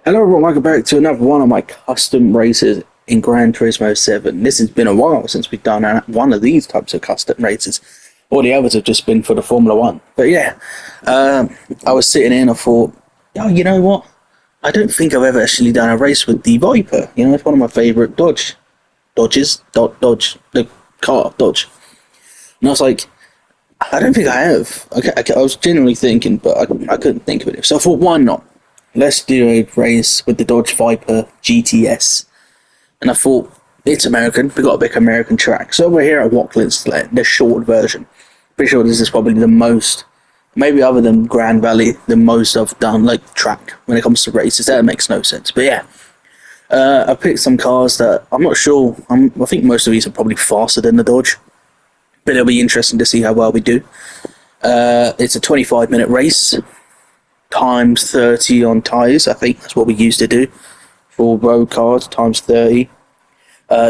Hello everyone, welcome back to another one of my custom races in Gran Turismo 7. This has been a while since we've done one of these types of custom races. All the others have just been for the Formula 1. But yeah, I was sitting in and I thought, oh, you know what? I don't think I've ever actually done a race with the Viper. You know, it's one of my favourite Dodge. The car, Dodge. And I was like, I don't think I have. I was genuinely thinking, but I couldn't think of it. So I thought, why not? Let's do a race with the Dodge Viper GTS. And I thought, it's American, we've got a big American track. So we're here at Watkins Glen, the short version. Pretty sure this is probably the most, maybe other than Grand Valley, the most I've done, like, track when it comes to races. That makes no sense. But yeah, I picked some cars that I'm not sure, I think most of these are probably faster than the Dodge. But it'll be interesting to see how well we do. It's a 25-minute race. Times 30 on tyres. I think that's what we used to do for road cars, times 30.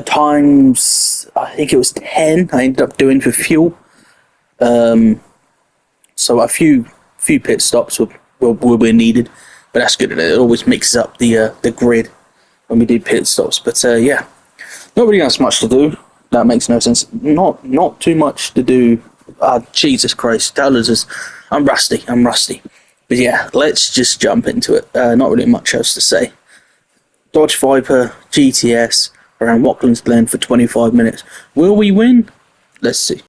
Times, I think it was 10 I ended up doing for fuel. So a few pit stops were needed, but that's good. It always mixes up the grid when we do pit stops. But yeah, not really has much to do. That makes no sense. Not too much to do. Jesus Christ, I'm rusty. But yeah, let's just jump into it. Not really much else to say. Dodge Viper GTS around Watkins Glen for 25 minutes. Will we win? Let's see.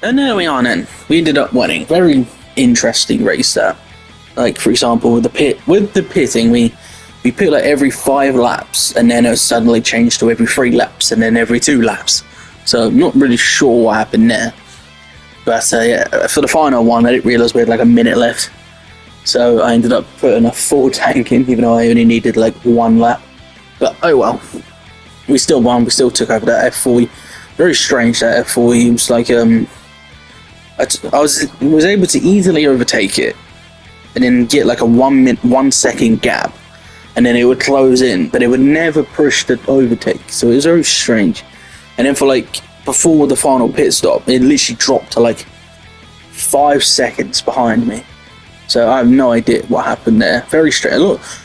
And there we are then. We ended up winning. Very interesting race there. Like, for example, with the pitting, we pit like every 5 laps, and then it suddenly changed to every 3 laps, and then every 2 laps. So I'm not really sure what happened there. But yeah, for the final one, I didn't realise we had like a minute left. So I ended up putting a full tank in, even though I only needed like 1 lap. But oh well. We still won, we still took over that F40. Very strange, that F40. It was like, I was able to easily overtake it, and then get like a 1 second gap, and then it would close in, but it would never push the overtake. So it was very strange. And then for like, before the final pit stop, it literally dropped to like 5 seconds behind me. So I have no idea what happened there. Very strange.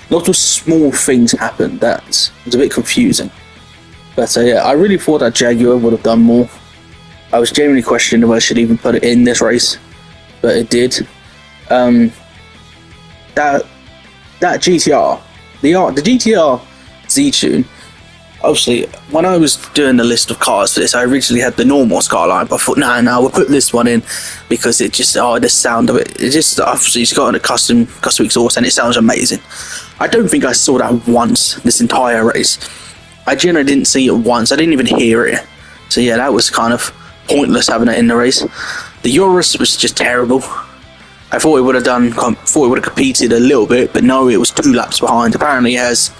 Lots of small things happened. That was a bit confusing. But yeah, I really thought that Jaguar would have done more. I was genuinely questioning if I should even put it in this race, but it did. That GTR, the GTR Z-Tune. Obviously, when I was doing the list of cars for this, I originally had the normal Skyline, but I thought, nah, we'll put this one in because it just, the sound of it, obviously it's got a custom exhaust and it sounds amazing. I don't think I saw that once this entire race. I generally didn't see it once. I didn't even hear it. So yeah, that was kind of pointless having it in the race. The Urus was just terrible. I thought it would have competed a little bit, but no, it was 2 laps behind. Apparently it has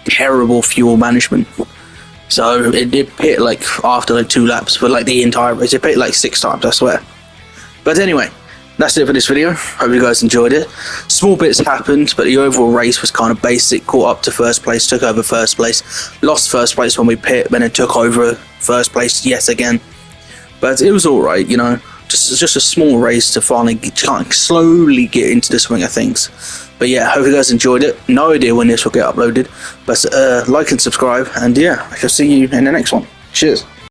terrible fuel management. So it did pit like after like 2 laps for like the entire race. It pit like 6 times, I swear. But anyway, that's it for this video. Hope you guys enjoyed it. Small bits happened, but the overall race was kind of basic. Caught up to first place, took over first place, lost first place when we pit, then it took over first place yet again. But it was alright, you know. Just a small race to finally slowly get into the swing of things. But yeah, hope you guys enjoyed it. No idea when this will get uploaded, but like and subscribe, and yeah, I shall see you in the next one. Cheers.